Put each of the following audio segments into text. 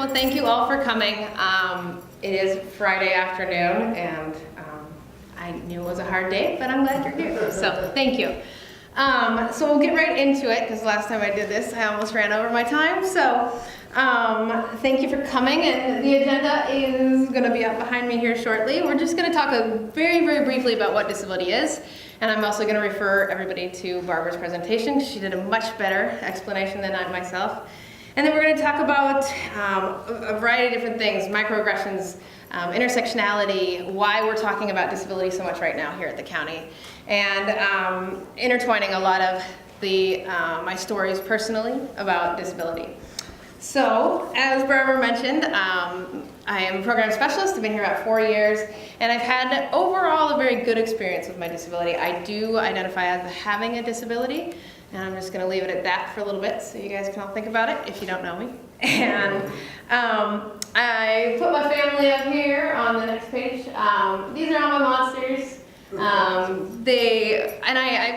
Well, thank you all for coming. It is Friday afternoon, and I knew it was a hard day, but I'm glad you're here, so thank you. So we'll get right into it, because last time I did this, I almost ran over my time. So thank you for coming, and the agenda is going to be up behind me here shortly. We're just going to talk very, very briefly about what disability is, and I'm also going to refer everybody to Barbara's presentation. She did a much better explanation than I myself. And then we're going to talk about a variety of different things, microaggressions, intersectionality, why we're talking about disability so much right now here at the county, and intertwining a lot of my stories personally about disability. So, as Barbara mentioned, I am a program specialist. I've been here about 4 years, and I've had overall a very good experience with my disability. I do identify as having a disability, and I'm just going to leave it at that for a little bit so you guys can all think about it if you don't know me. And I put my family up here on the next page. These are all my monsters. I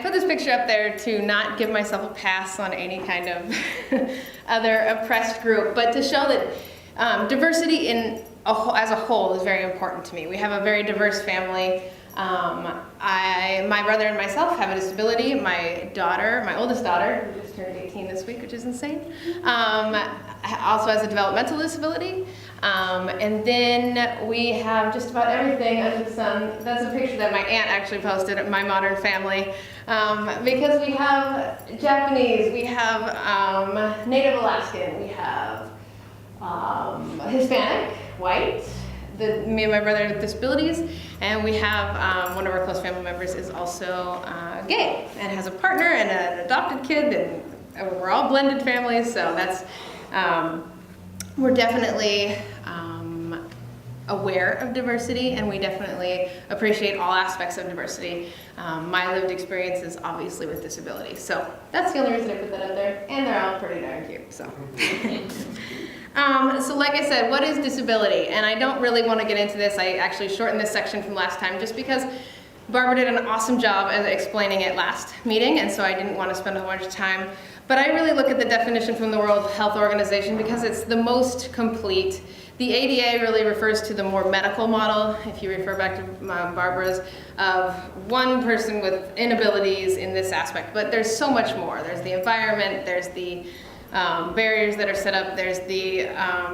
put this picture up there to not give myself a pass on any kind of other oppressed group, but to show that diversity as a whole is very important to me. We have a very diverse family. My brother and myself have a disability. My oldest daughter, who just turned 18 this week, which is insane, also has a developmental disability. And then we have just about everything under the sun. That's a picture that my aunt actually posted at My Modern Family. Because we have Japanese, we have Native Alaskan, we have Hispanic, white, me and my brother with disabilities, and we have one of our close family members is also gay and has a partner and an adopted kid, and we're all blended families, so that's, we're definitely aware of diversity, and we definitely appreciate all aspects of diversity. My lived experience is obviously with disability, so that's the only reason I put that up there, and they're all pretty darn cute, so. So like I said, what is disability? And I don't really want to get into this. I actually shortened this section from last time just because Barbara did an awesome job at explaining it last meeting, and so I didn't want to spend a whole bunch of time. But I really look at the definition from the World Health Organization because it's the most complete. The ADA really refers to the more medical model, if you refer back to Barbara's, of one person with inabilities in this aspect. But there's so much more. There's the environment, there's the barriers that are set up, there's the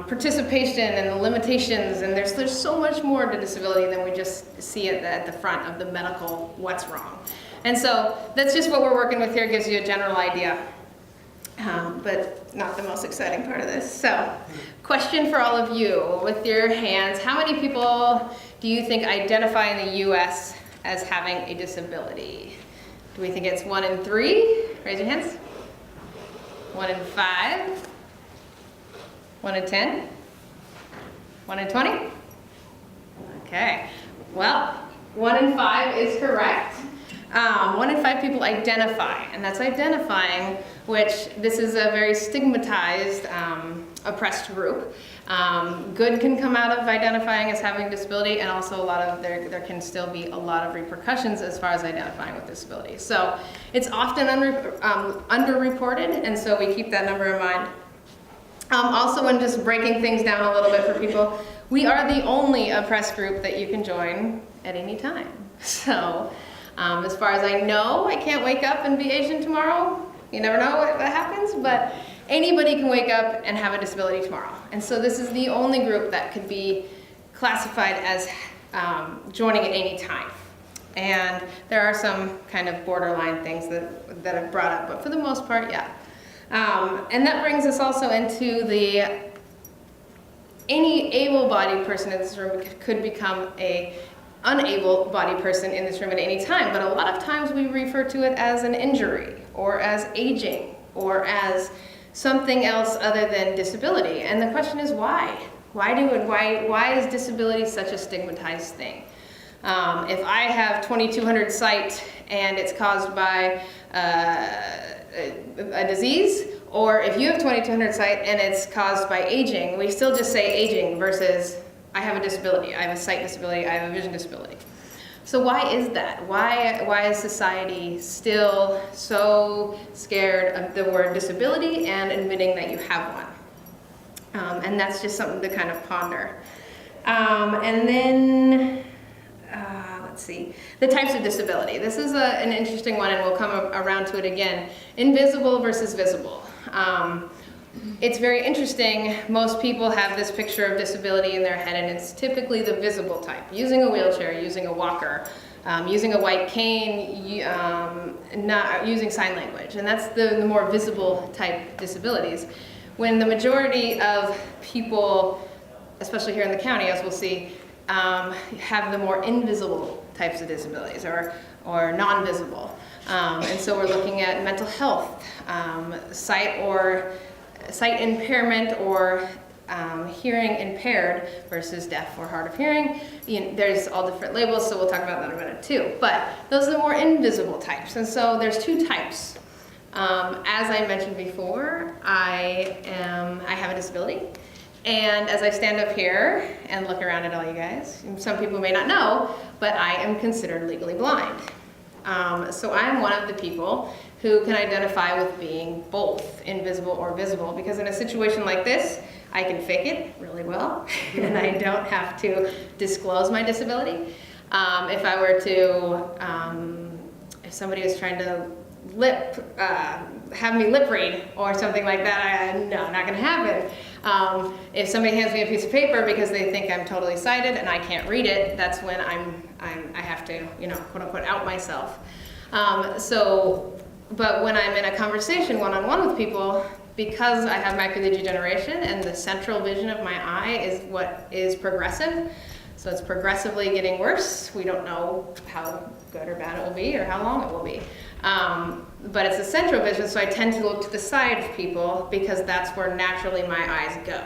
participation and the limitations, and there's so much more to disability than we just see it at the front of the medical what's wrong. And so that's just what we're working with here, gives you a general idea, but not the most exciting part of this. So, question for all of you with your hands, how many people do you think identify in the US as having a disability? Do we think it's 1 in 3? Raise your hands. 1 in 5? 1 in 10? 1 in 20? Okay, well, 1 in 5 is correct. 1 in 5 people identify, and that's identifying, which this is a very stigmatized, oppressed group. Good can come out of identifying as having a disability, and also there can still be a lot of repercussions as far as identifying with disability. So it's often underreported, and so we keep that number in mind. Also, when just breaking things down a little bit for people, we are the only oppressed group that you can join at any time. So as far as I know, I can't wake up and be Asian tomorrow. You never know what happens, but anybody can wake up and have a disability tomorrow. And so this is the only group that could be classified as joining at any time. And there are some kind of borderline things that I've brought up, but for the most part, yeah. And that brings us also into any able-bodied person in this room could become a unable-bodied person in this room at any time, but a lot of times we refer to it as an injury, or as aging, or as something else other than disability. And the question is why? Why is disability such a stigmatized thing? If I have 2200 sight and it's caused by a disease, or if you have 2200 sight and it's caused by aging, we still just say aging versus I have a disability, I have a sight disability, I have a vision disability. So why is that? Why is society still so scared of the word disability and admitting that you have one? And that's just something to kind of ponder. And then, let's see, the types of disability. This is an interesting one, and we'll come around to it again. Invisible versus visible. It's very interesting. Most people have this picture of disability in their head, and it's typically the visible type. Using a wheelchair, using a walker, using a white cane, not using sign language. And that's the more visible type disabilities. When the majority of people, especially here in the county, as we'll see, have the more invisible types of disabilities or non-visible. And so we're looking at mental health, sight impairment or hearing impaired versus deaf or hard of hearing. There's all different labels, so we'll talk about that in a minute too. But those are the more invisible types. And so there's two types. As I mentioned before, I have a disability. And as I stand up here and look around at all you guys, some people may not know, but I am considered legally blind. So I'm one of the people who can identify with being both invisible or visible, because in a situation like this, I can fake it really well, and I don't have to disclose my disability. If I were to, if somebody was trying to have me lip read or something like that, no, not gonna happen. If somebody hands me a piece of paper because they think I'm totally sighted and I can't read it, that's when I have to, quote unquote, out myself. But when I'm in a conversation one-on-one with people, because I have macular degeneration and the central vision of my eye is what is progressive, so it's progressively getting worse. We don't know how good or bad it will be or how long it will be. But it's a central vision, so I tend to look to the side of people because that's where naturally my eyes go.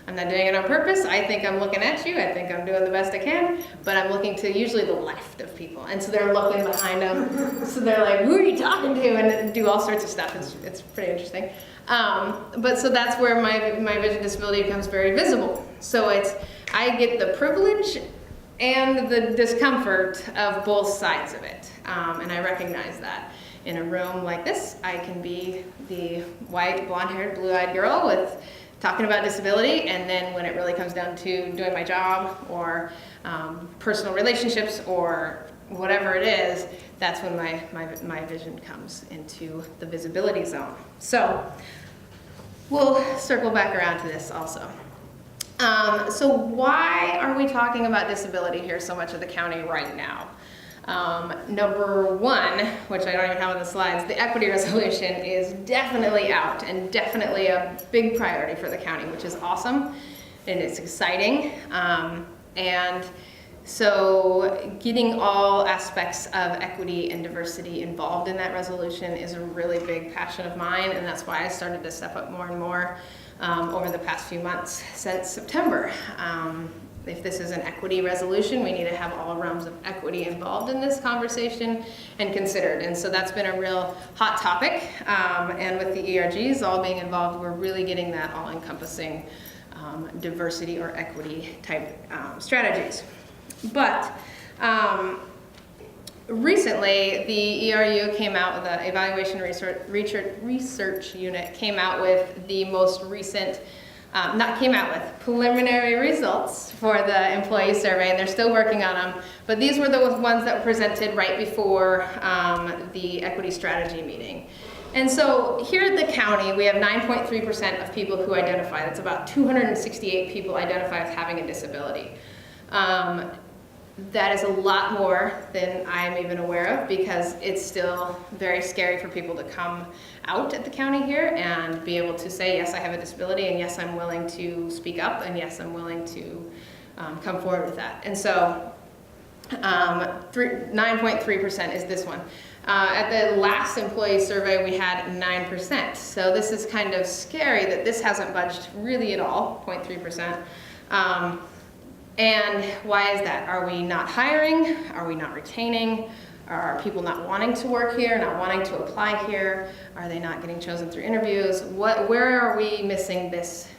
I'm not doing it on purpose. I think I'm looking at you. I think I'm doing the best I can, but I'm looking to usually the left of people. And so they're looking behind them. So they're like, who are you talking to? And do all sorts of stuff. It's pretty interesting. But so that's where my vision disability becomes very visible. So I get the privilege and the discomfort of both sides of it. And I recognize that. In a room like this, I can be the white, blonde-haired, blue-eyed girl talking about disability, and then when it really comes down to doing my job or personal relationships or whatever it is, that's when my vision comes into the visibility zone. So we'll circle back around to this also. So why are we talking about disability here so much of the county right now? Number one, which I don't even have on the slides, the equity resolution is definitely out and definitely a big priority for the county, which is awesome and it's exciting. And so getting all aspects of equity and diversity involved in that resolution is a really big passion of mine, and that's why I started to step up more and more over the past few months since September. If this is an equity resolution, we need to have all realms of equity involved in this conversation and considered. And so that's been a real hot topic. And with the ERGs all being involved, we're really getting that all-encompassing diversity or equity type strategies. But recently, the ERU came out with the Evaluation Research Unit came out with the most recent preliminary results for the employee survey, and they're still working on them. But these were the ones that were presented right before the equity strategy meeting. And so here at the county, we have 9.3% of people who identify. That's about 268 people identify as having a disability. That is a lot more than I'm even aware of, because it's still very scary for people to come out at the county here and be able to say, yes, I have a disability, and yes, I'm willing to speak up, and yes, I'm willing to come forward with that. And so 9.3% is this one. At the last employee survey, we had 9%. So this is kind of scary that this hasn't budged really at all, 0.3%. And why is that? Are we not hiring? Are we not retaining? Are people not wanting to work here, not wanting to apply here? Are they not getting chosen through interviews? Where are we missing this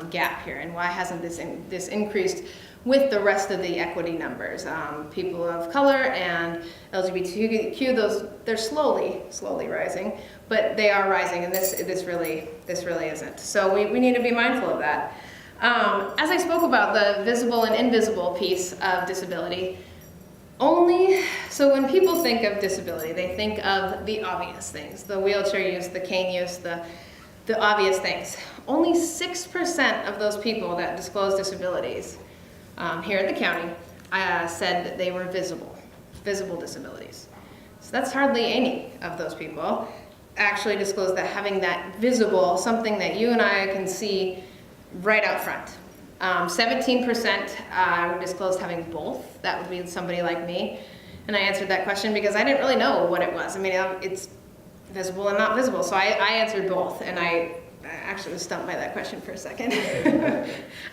gap here? And why hasn't this increased with the rest of the equity numbers. People of color and LGBTQ, they're slowly rising, but they are rising, and this really isn't. So we need to be mindful of that. As I spoke about the visible and invisible piece of disability, so when people think of disability, they think of the obvious things, the wheelchair use, the cane use, the obvious things. Only 6% of those people that disclose disabilities here at the county said that they were visible disabilities. So that's hardly any of those people actually disclose that having that visible, something that you and I can see right out front. 17% disclosed having both. That would be somebody like me. And I answered that question because I didn't really know what it was. I mean, it's visible and not visible. So I answered both, and I actually was stumped by that question for a second.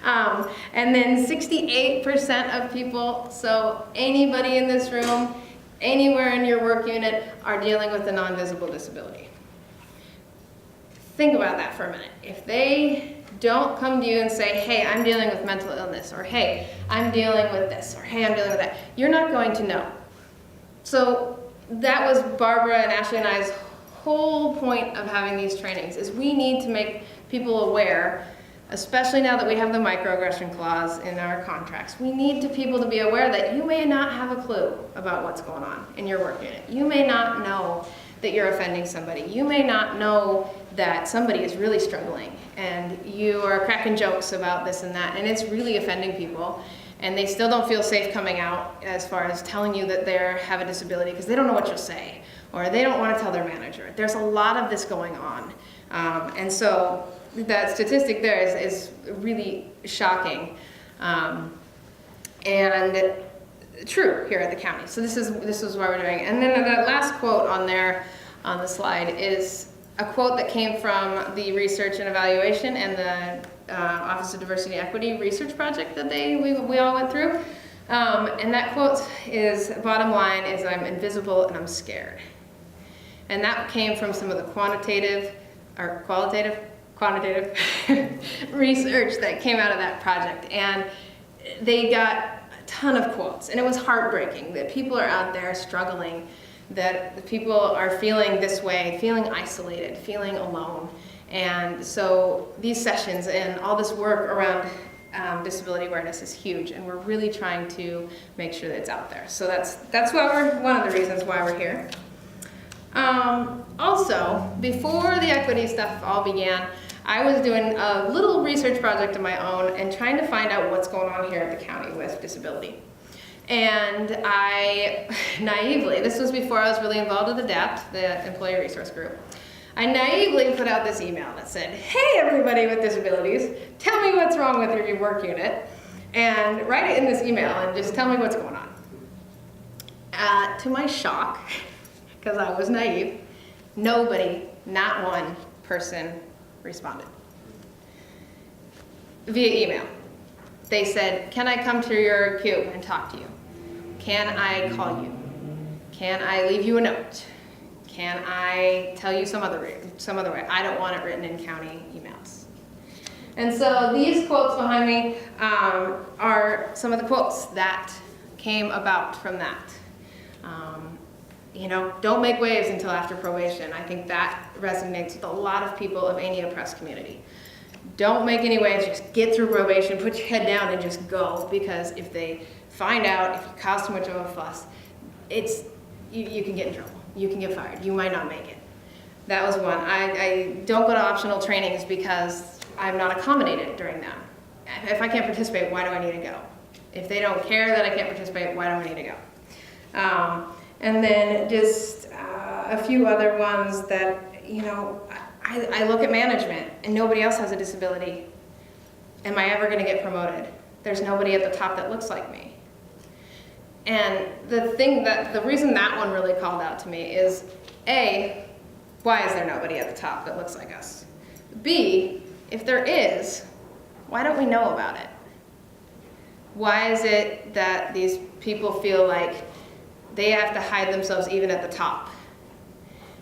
And then 68% of people, so anybody in this room, anywhere in your work unit, are dealing with a non-visible disability. Think about that for a minute. If they don't come to you and say, hey, I'm dealing with mental illness, or hey, I'm dealing with this, or hey, I'm dealing with that, you're not going to know. So that was Barbara and Ashley and I's whole point of having these trainings, is we need to make people aware, especially now that we have the microaggression clause in our contracts. We need people to be aware that you may not have a clue about what's going on in your work unit. You may not know that you're offending somebody. You may not know that somebody is really struggling and you are cracking jokes about this and that, and it's really offending people, and they still don't feel safe coming out as far as telling you that they have a disability because they don't know what you'll say, or they don't want to tell their manager. There's a lot of this going on. And so that statistic there is really shocking and true here at the county. So this is what we're doing. And then that last quote on there on the slide is a quote that came from the Research and Evaluation and the Office of Diversity and Equity research project that we all went through. And that quote is, bottom line is, I'm invisible and I'm scared. And that came from some of the quantitative research that came out of that project. And they got a ton of quotes, and it was heartbreaking that people are out there struggling, that people are feeling this way, feeling isolated, feeling alone. And so these sessions and all this work around disability awareness is huge, and we're really trying to make sure that it's out there. So that's why one of the reasons why we're here. Also, before the equity stuff all began, I was doing a little research project of my own and trying to find out what's going on here at the county with disability. And I naively, this was before I was really involved with ADAPT, the Employee Resource Group, I naively put out this email that said, hey everybody with disabilities, tell me what's wrong with your work unit, and write it in this email and just tell me what's going on. To my shock, because I was naive, nobody, not one person responded via email. They said, can I come to your cube and talk to you? Can I call you? Can I leave you a note? Can I tell you some other way? I don't want it written in county emails. And so these quotes behind me are some of the quotes that came about from that. Don't make waves until after probation. I think that resonates with a lot of people of any oppressed community. Don't make any waves, just get through probation, put your head down and just go, because if they find out, if you cause too much of a fuss, you can get in trouble. You can get fired. You might not make it. That was one. I don't go to optional trainings because I'm not accommodated during them. If I can't participate, why do I need to go? If they don't care that I can't participate, why do I need to go? And then just a few other ones that, I look at management and nobody else has a disability. Am I ever going to get promoted? There's nobody at the top that looks like me. And the reason that one really called out to me is, A, why is there nobody at the top that looks like us? B, if there is, why don't we know about it? Why is it that these people feel like they have to hide themselves even at the top?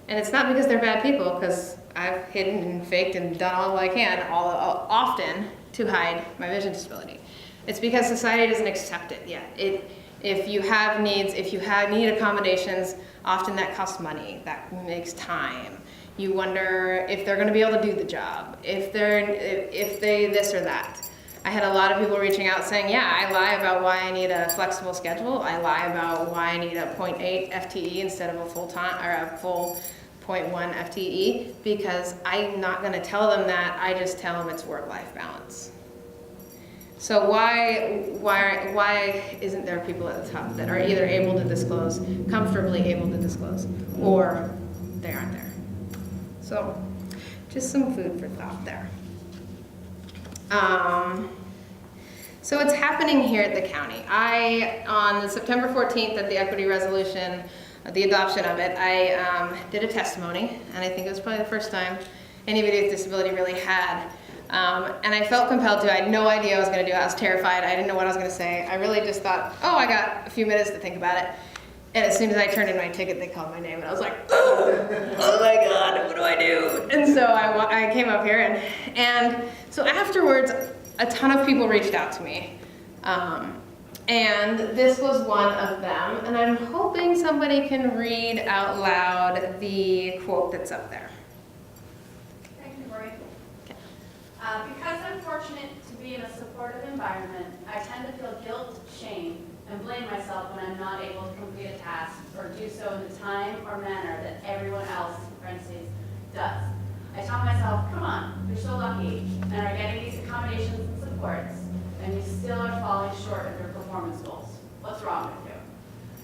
And it's not because they're bad people, because I've hidden and faked and done all I can often to hide my vision disability. It's because society doesn't accept it yet. If you have needs, if you need accommodations, often that costs money, that makes time. You wonder if they're going to be able to do the job, if they this or that. I had a lot of people reaching out saying, yeah, I lie about why I need a flexible schedule. I lie about why I need a 0.8 FTE instead of a full-time or a full 0.1 FTE, because I'm not going to tell them that. I just tell them it's work-life balance. So why isn't there people at the top that are either able to disclose, comfortably able to disclose, or they aren't there? So just some food for thought there. So it's happening here at the county. On September 14th at the equity resolution, the adoption of it, I did a testimony, and I think it was probably the first time anybody with disability really had. And I felt compelled to. I had no idea what I was going to do. I was terrified. I didn't know what I was going to say. I really just thought, oh, I got a few minutes to think about it. And as soon as I turned in my ticket, they called my name, and I was like, oh my God, what do I do? And so I came up here, and so afterwards, a ton of people reached out to me. And this was one of them, and I'm hoping somebody can read out loud the quote that's up there. Thank you, Purry. Because I'm fortunate to be in a supportive environment, I tend to feel guilt, shame, and blame myself when I'm not able to complete a task or do so in the time or manner that everyone else, in parentheses, does. I tell myself, come on, you're so lucky and are getting these accommodations and supports, and you still are falling short of your performance goals. What's wrong with you?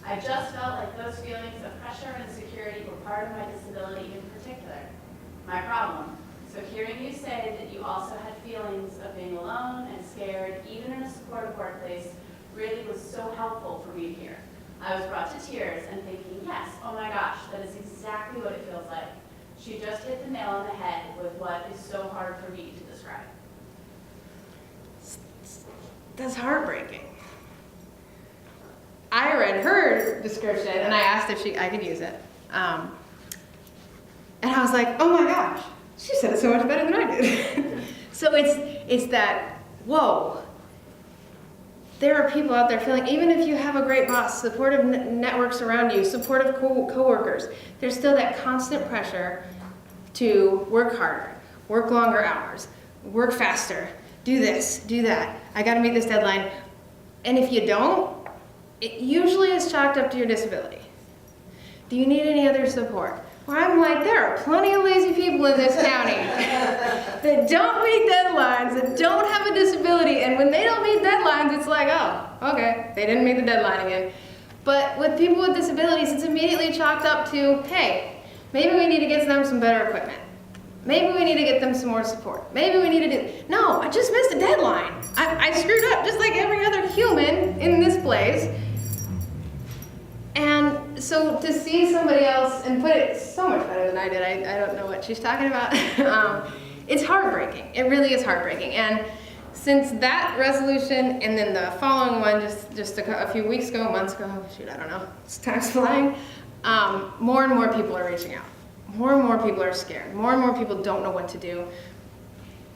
I just felt like those feelings of pressure and insecurity were part of my disability in particular. My problem. So hearing you say that you also had feelings of being alone and scared, even in a supportive workplace, really was so helpful for me to hear. I was brought to tears and thinking, yes, oh my gosh, that is exactly what it feels like. She just hit the nail on the head with what is so hard for me to describe. That's heartbreaking. I read her description and I asked if I could use it. And I was like, oh my gosh, she said it so much better than I did. So it's that, whoa. There are people out there feeling, even if you have a great boss, supportive networks around you, supportive coworkers, there's still that constant pressure to work harder, work longer hours, work faster, do this, do that. I gotta meet this deadline. And if you don't, it usually is chalked up to your disability. Do you need any other support? Well, I'm like, there are plenty of lazy people in this county that don't meet deadlines, that don't have a disability, and when they don't meet deadlines, it's like, oh, okay, they didn't meet the deadline again. But with people with disabilities, it's immediately chalked up to, hey, maybe we need to get them some better equipment. Maybe we need to get them some more support. Maybe we need to do, no, I just missed a deadline. I screwed up just like every other human in this place. And so to see somebody else and put it so much better than I did, I don't know what she's talking about. It's heartbreaking. It really is heartbreaking. And since that resolution and then the following one just a few weeks ago, months ago, shoot, I don't know, time's flying, more and more people are reaching out. More and more people are scared. More and more people don't know what to do.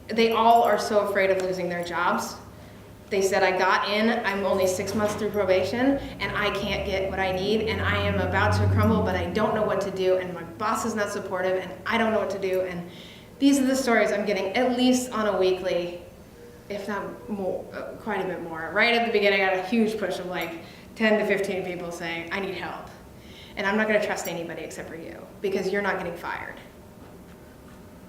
They all are so afraid of losing their jobs. They said, I got in, I'm only 6 months through probation, and I can't get what I need, and I am about to crumble, but I don't know what to do, and my boss is not supportive, and I don't know what to do. And these are the stories I'm getting at least on a weekly, if not more, quite a bit more. Right at the beginning, I got a huge push of like 10 to 15 people saying, I need help. And I'm not gonna trust anybody except for you, because you're not getting fired.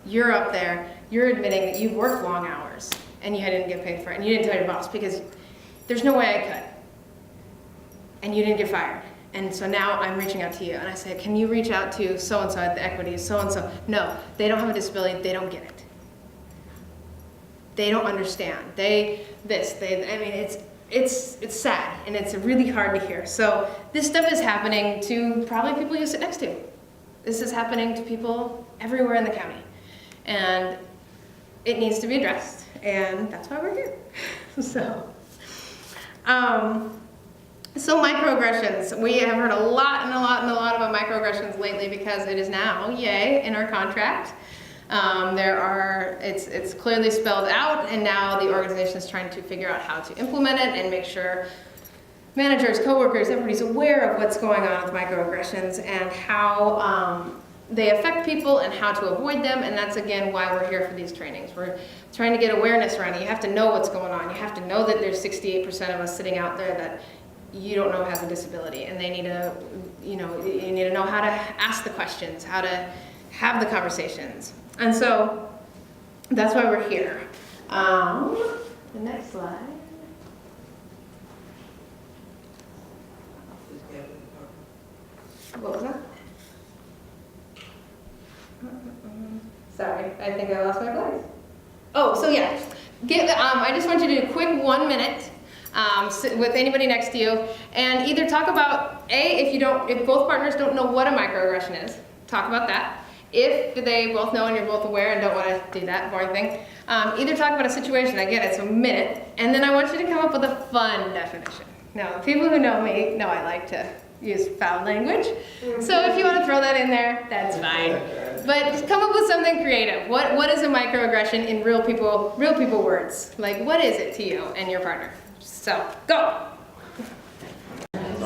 You're up there, you're admitting that you've worked long hours, and you didn't get paid for it, and you didn't tell your boss, because there's no way I could. And you didn't get fired. And so now I'm reaching out to you, and I said, can you reach out to so-and-so at the equities, so-and-so? No, they don't have a disability, they don't get it. They don't understand. I mean, it's sad, and it's really hard to hear. So this stuff is happening to probably people you sit next to. This is happening to people everywhere in the county. And it needs to be addressed, and that's why we're here. So microaggressions. We have heard a lot about microaggressions lately because it is now, yay, in our contract. It's clearly spelled out, and now the organization is trying to figure out how to implement it and make sure managers, coworkers, everybody's aware of what's going on with microaggressions and how they affect people and how to avoid them. And that's again why we're here for these trainings. We're trying to get awareness around it. You have to know what's going on. You have to know that there's 68% of us sitting out there that you don't know has a disability, and they need to, you need to know how to ask the questions, how to have the conversations. And so that's why we're here. The next slide. What was that? Sorry, I think I lost my place. Oh, so yeah, I just want you to do a quick 1 minute with anybody next to you, and either talk about if both partners don't know what a microaggression is, talk about that. If they both know and you're both aware and don't want to do that boring thing, either talk about a situation. Again, it's a minute, and then I want you to come up with a fun definition. Now, the people who know me know I like to use foul language, so if you want to throw that in there, that's fine. But come up with something creative. What is a microaggression in real people words? Like, what is it to you and your partner? So, go!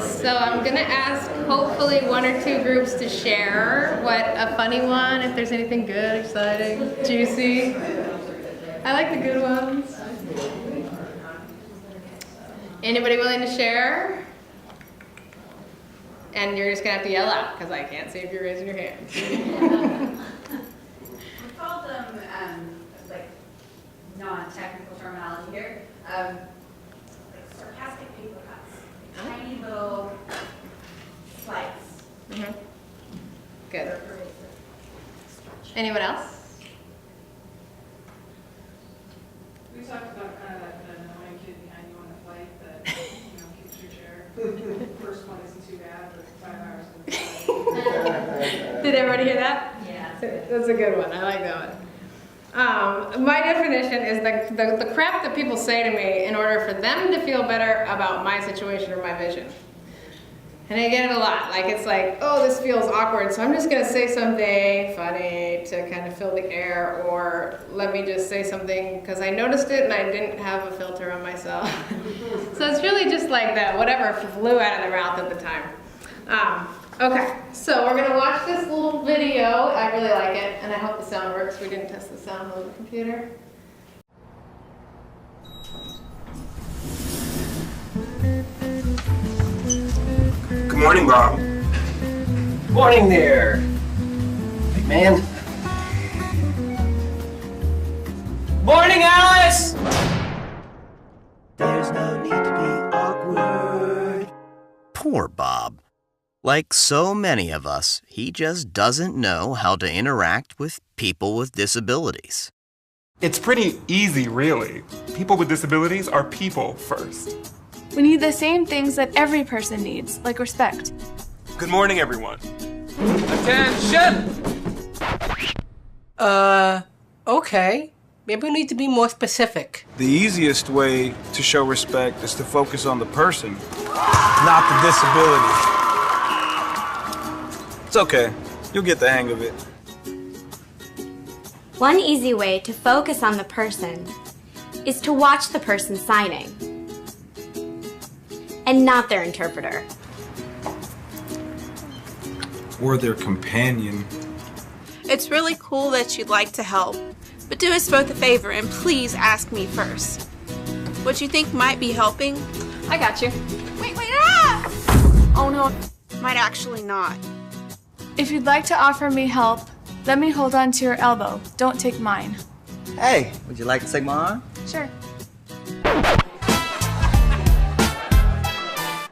So I'm gonna ask hopefully 1 or 2 groups to share a funny one, if there's anything good, exciting, juicy. I like the good ones. Anybody willing to share? And you're just gonna have to yell out, because I can't see if you're raising your hand. We called them, like, non-technical terminology here, like sarcastic paper cuts, tiny little slices. Mm-hmm. Good. Anyone else? We talked about kind of that annoying kid behind you on the flight that, kicks your chair. First one isn't too bad, but 5 hours. Did everybody hear that? Yeah. That's a good one. I like that one. My definition is the crap that people say to me in order for them to feel better about my situation or my vision. And I get it a lot. Like, it's like, oh, this feels awkward, so I'm just going to say something funny to kind of fill the air, or let me just say something because I noticed it and I didn't have a filter on myself. So it's really just like that, whatever flew out of their mouth at the time. Okay, so we're going to watch this little video. I really like it, and I hope the sound works. We didn't test the sound on the computer. Good morning, Bob. Morning there, big man. Morning, Alice! There's no need to be awkward. Poor Bob. Like so many of us, he just doesn't know how to interact with people with disabilities. It's pretty easy, really. People with disabilities are people first. We need the same things that every person needs, like respect. Good morning, everyone. Attention! Okay. Maybe we need to be more specific. The easiest way to show respect is to focus on the person, not the disability. It's okay. You'll get the hang of it. One easy way to focus on the person is to watch the person signing, and not their interpreter. Or their companion. It's really cool that you'd like to help, but do us both a favor and please ask me first. What you think might be helping? I got you. Wait, ah! Oh no, might actually not. If you'd like to offer me help, let me hold on to your elbow. Don't take mine. Hey, would you like to take my arm? Sure.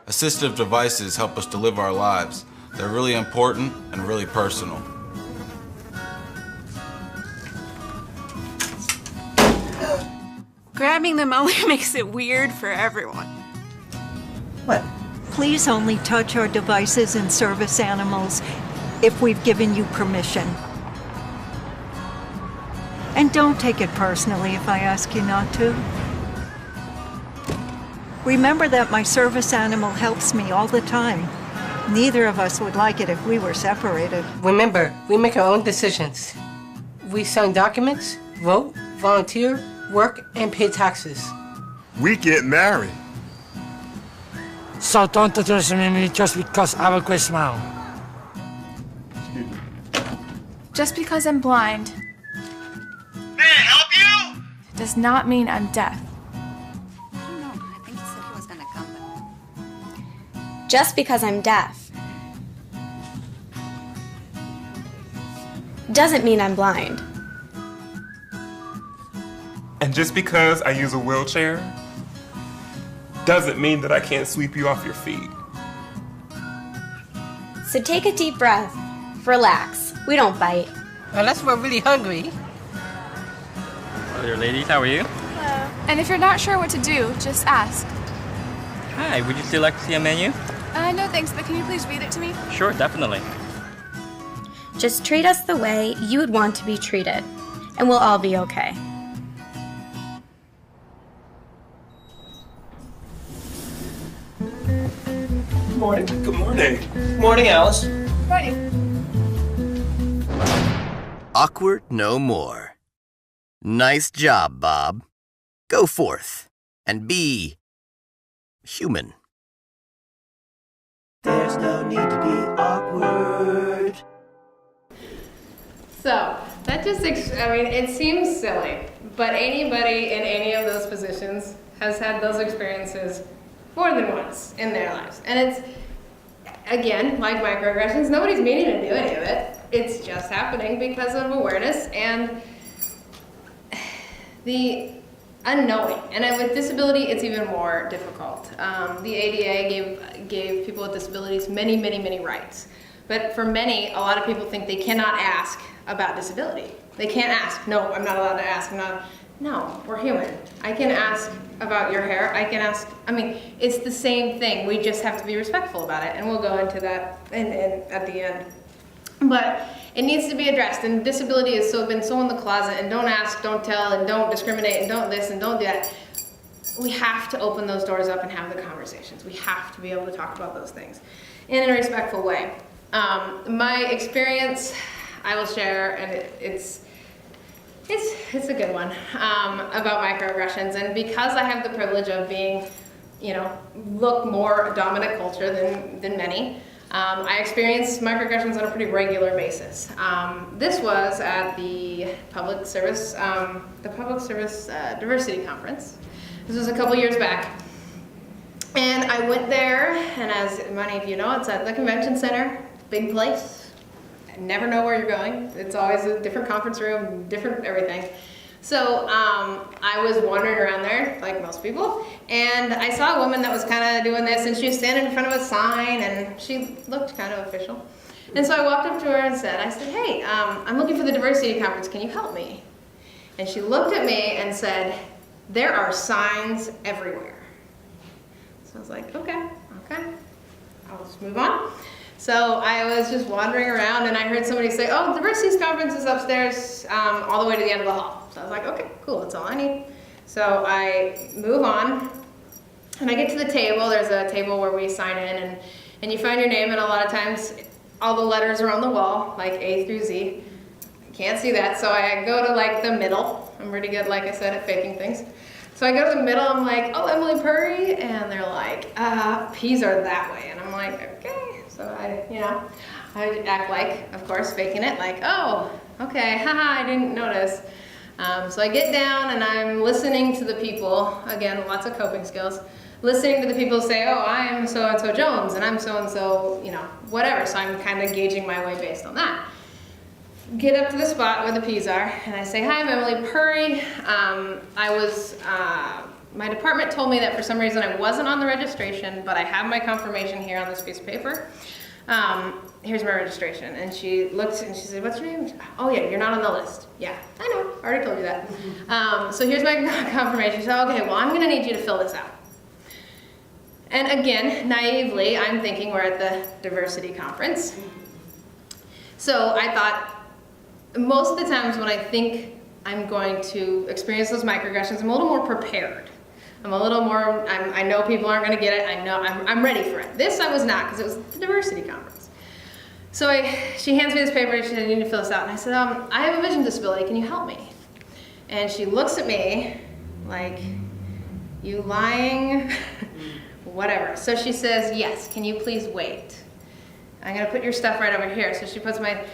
Assistive devices help us to live our lives. They're really important and really personal. Grabbing them only makes it weird for everyone. What? Please only touch our devices and service animals if we've given you permission. And don't take it personally if I ask you not to. Remember that my service animal helps me all the time. Neither of us would like it if we were separated. Remember, we make our own decisions. We sign documents, vote, volunteer, work, and pay taxes. We get married. So don't underestimate me just because I have a great smile. Just because I'm blind. May I help you? Does not mean I'm deaf. Just because I'm deaf doesn't mean I'm blind. And just because I use a wheelchair doesn't mean that I can't sweep you off your feet. So take a deep breath. Relax. We don't bite. Unless we're really hungry. Hello there, ladies. How are you? Hello. And if you're not sure what to do, just ask. Hi, would you still like to see a menu? No thanks, but can you please read it to me? Sure, definitely. Just treat us the way you would want to be treated, and we'll all be okay. Good morning. Good morning. Good morning, Alice. Morning. Awkward no more. Nice job, Bob. Go forth and be human. There's no need to be awkward. So, that just, I mean, it seems silly, but anybody in any of those positions has had those experiences more than once in their lives. And it's, again, like microaggressions, nobody's meaning to do any of it. It's just happening because of awareness and the unknowing. And with disability, it's even more difficult. The ADA gave people with disabilities many, many, many rights. But for many, a lot of people think they cannot ask about disability. They can't ask. No, I'm not allowed to ask. No, we're human. I can ask about your hair. I can ask, I mean, it's the same thing. We just have to be respectful about it. And we'll go into that at the end. But it needs to be addressed, and disability has been so in the closet, and don't ask, don't tell, and don't discriminate, and don't this, and don't that. We have to open those doors up and have the conversations. We have to be able to talk about those things in a respectful way. My experience, I will share, and it's a good one, about microaggressions. And because I have the privilege of being, look more dominant culture than many, I experience microaggressions on a pretty regular basis. This was at the Public Service Diversity Conference. This was a couple years back. And I went there, and as many of you know, it's at the convention center, big place. I never know where you're going. It's always a different conference room, different everything. So I was wandering around there, like most people, and I saw a woman that was kind of doing this, and she was standing in front of a sign, and she looked kind of official. And so I walked up to her and said, hey, I'm looking for the diversity conference, can you help me? And she looked at me and said, there are signs everywhere. So I was like, okay, I'll just move on. So I was just wandering around, and I heard somebody say, oh, the diversity conference is upstairs all the way to the end of the hall. So I was like, okay, cool, that's all I need. So I move on, and I get to the table. There's a table where we sign in, and you find your name, and a lot of times all the letters are on the wall, like A through Z. I can't see that, so I go to like the middle. I'm pretty good, like I said, at faking things. So I go to the middle, I'm like, oh, Emily Purry, and they're like, P's are that way. And I'm like, okay. So I act like, of course, faking it, like, oh, okay, haha, I didn't notice. So I get down and I'm listening to the people, again, lots of coping skills, listening to the people say, oh, I'm so-and-so Jones, and I'm so-and-so, whatever. So I'm kind of gauging my way based on that. Get up to the spot where the P's are, and I say, hi, I'm Emily Purry. My department told me that for some reason I wasn't on the registration, but I have my confirmation here on this piece of paper. Here's my registration. And she looked and she said, what's your name? Oh yeah, you're not on the list. Yeah, I know, I already told you that. So here's my confirmation. She said, okay, well, I'm gonna need you to fill this out. And again, naively, I'm thinking we're at the diversity conference. So I thought, most of the times when I think I'm going to experience those microaggressions, I'm a little more prepared. I'm a little more, I know people aren't going to get it. I know I'm ready for it. This I was not, because it was the diversity conference. So she hands me this paper and she said, you need to fill this out. And I said, I have a vision disability, can you help me? And she looks at me like, you lying, whatever. So she says, yes, can you please wait? I'm gonna put your stuff right over here. So she puts I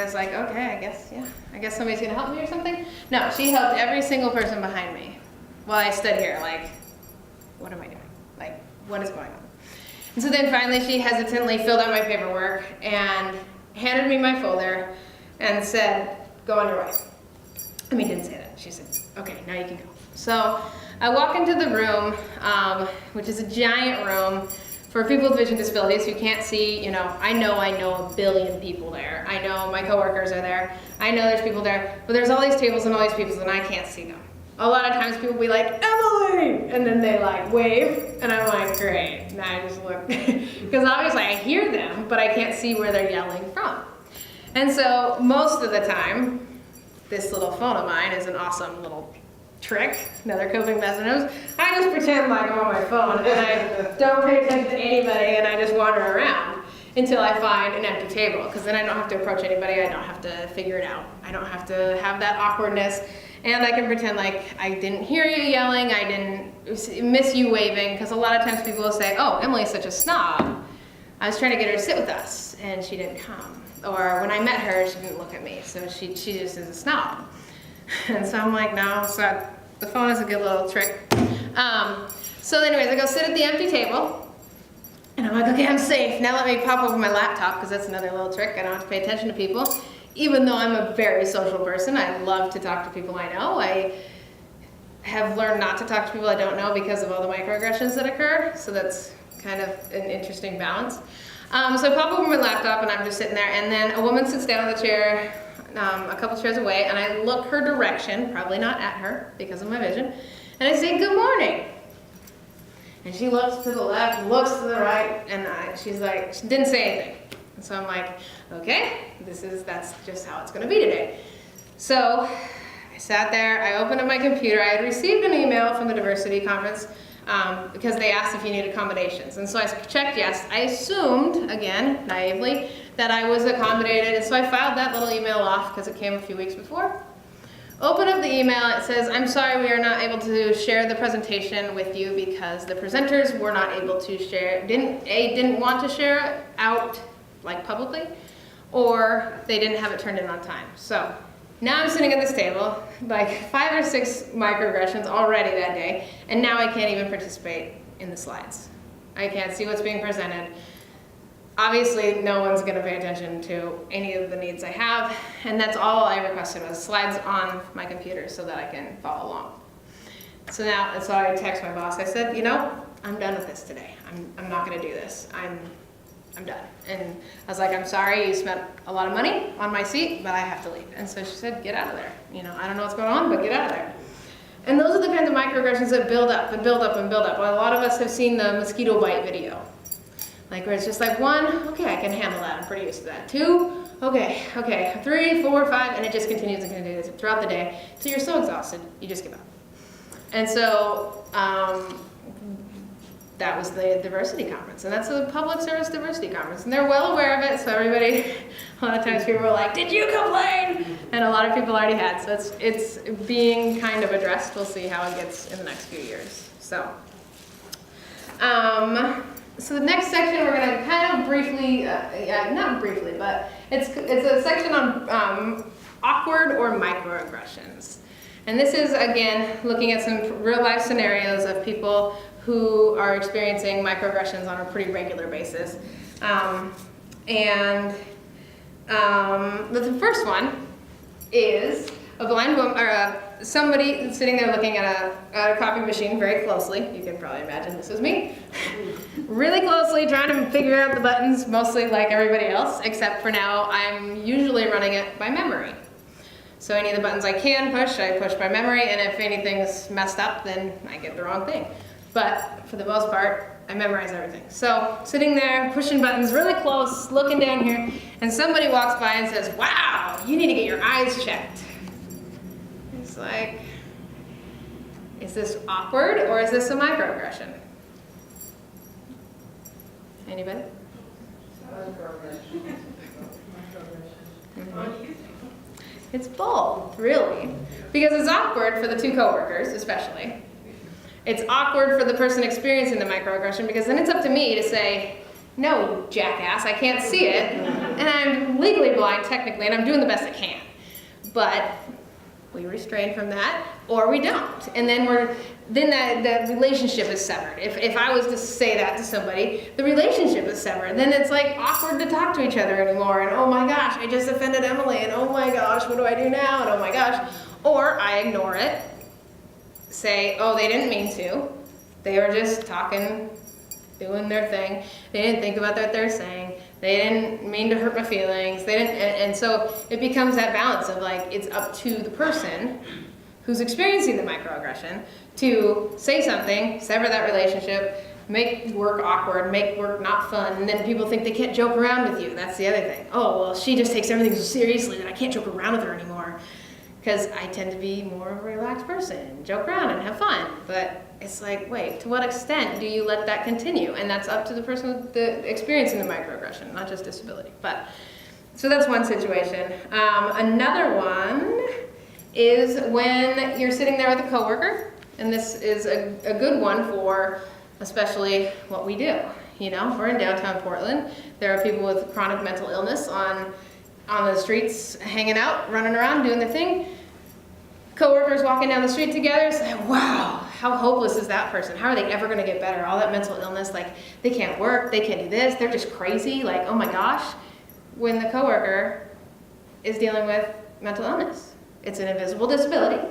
was like, okay, I guess somebody's gonna help me or something. No, she helped every single person behind me while I stood here like, what am I doing? Like, what is going on? And so then finally she hesitantly filled out my paperwork and handed me my folder and said, go on your way. I mean, didn't say that. She said, okay, now you can go. So I walk into the room, which is a giant room for people with vision disabilities who can't see. You know a billion people there. I know my coworkers are there. I know there's people there, but there's all these tables and all these people and I can't see them. A lot of times people will be like, Emily! And then they like wave, and I'm like, great. And I just look, because obviously I hear them, but I can't see where they're yelling from. And so most of the time, this little phone of mine is an awesome little trick, another coping mechanism. I just pretend like I'm on my phone, and I don't pay attention to anybody, and I just wander around until I find an empty table, because then I don't have to approach anybody, I don't have to figure it out. I don't have to have that awkwardness. And I can pretend like I didn't hear you yelling, I didn't miss you waving, because a lot of times people will say, oh, Emily's such a snob. I was trying to get her to sit with us, and she didn't come. Or when I met her, she didn't look at me, so she just is a snob. And so I'm like, no, so the phone is a good little trick. So anyways, I go sit at the empty table, and I'm like, okay, I'm safe. Now let me pop over my laptop, because that's another little trick. I don't have to pay attention to people. Even though I'm a very social person, I love to talk to people I know. I have learned not to talk to people I don't know because of all the microaggressions that occur. So that's kind of an interesting balance. So I pop over my laptop and I'm just sitting there, and then a woman sits down in the chair a couple chairs away, and I look her direction, probably not at her because of my vision, and I say, good morning. And she looks to the left, looks to the right, and she's like, she didn't say anything. And so I'm like, okay, that's just how it's gonna be today. So I sat there, I opened up my computer, I had received an email from the diversity conference because they asked if you need accommodations. And so I checked yes. I assumed, again, naively, that I was accommodated, and so I filed that little email off because it came a few weeks before. Open up the email, it says, I'm sorry we are not able to share the presentation with you because the presenters were not able to share, didn't want to share it out like publicly, or they didn't have it turned in on time. So now I'm sitting at this table, like 5 or 6 microaggressions already that day, and now I can't even participate in the slides. I can't see what's being presented. Obviously, no one's gonna pay attention to any of the needs I have, and that's all I requested was slides on my computer so that I can follow along. So I text my boss, I said, you know, I'm done with this today. I'm not gonna do this. I'm done. And I was like, I'm sorry you spent a lot of money on my seat, but I have to leave. And so she said, get out of there. You know, I don't know what's going on, but get out of there. And those are the kinds of microaggressions that build up and build up and build up. Well, a lot of us have seen the mosquito bite video. Like where it's just like 1, okay, I can handle that, I'm pretty used to that. 2, okay, 3, 4, 5, and it just continues and continues throughout the day until you're so exhausted, you just give up. And so, that was the diversity conference, and that's a public service diversity conference, and they're well aware of it, so everybody, a lot of times people were like, did you complain? And a lot of people already had, so it's being kind of addressed. We'll see how it gets in the next few years. So the next section we're going to kind of briefly, not briefly, but it's a section on awkward or microaggressions. And this is, again, looking at some real-life scenarios of people who are experiencing microaggressions on a pretty regular basis. The first one is a blind woman, or somebody sitting there looking at a copy machine very closely. You can probably imagine this is me. Really closely trying to figure out the buttons, mostly like everybody else, except for now I'm usually running it by memory. So any of the buttons I can push, I push by memory, and if anything's messed up, then I get the wrong thing. But for the most part, I memorize everything. So sitting there, pushing buttons really close, looking down here, and somebody walks by and says, wow, you need to get your eyes checked. It's like, is this awkward or is this a microaggression? Anybody? It's both, really. Because it's awkward for the two coworkers, especially. It's awkward for the person experiencing the microaggression because then it's up to me to say, no, you jackass, I can't see it. And I'm legally blind, technically, and I'm doing the best I can. But we restrain from that, or we don't. And then the relationship is severed. If I was to say that to somebody, the relationship is severed. Then it's like awkward to talk to each other anymore. And oh my gosh, I just offended Emily. And oh my gosh, what do I do now? And oh my gosh. Or I ignore it, say, oh, they didn't mean to. They were just talking, doing their thing. They didn't think about what they're saying. They didn't mean to hurt my feelings. They didn't, and so it becomes that balance of like, it's up to the person who's experiencing the microaggression to say something, sever that relationship, make work awkward, make work not fun, and then people think they can't joke around with you. That's the other thing. Oh, well, she just takes everything so seriously that I can't joke around with her anymore. Because I tend to be more of a relaxed person, joke around and have fun. But it's like, wait, to what extent do you let that continue? And that's up to the person with the experiencing the microaggression, not just disability. But so that's one situation. Another one is when you're sitting there with a coworker, and this is a good one for especially what we do. You know, we're in downtown Portland. There are people with chronic mental illness on the streets, hanging out, running around, doing their thing. Coworkers walking down the street together, it's like, wow, how hopeless is that person? How are they ever gonna get better? All that mental illness, like they can't work, they can't do this, they're just crazy, like, oh my gosh. When the coworker is dealing with mental illness. It's an invisible disability.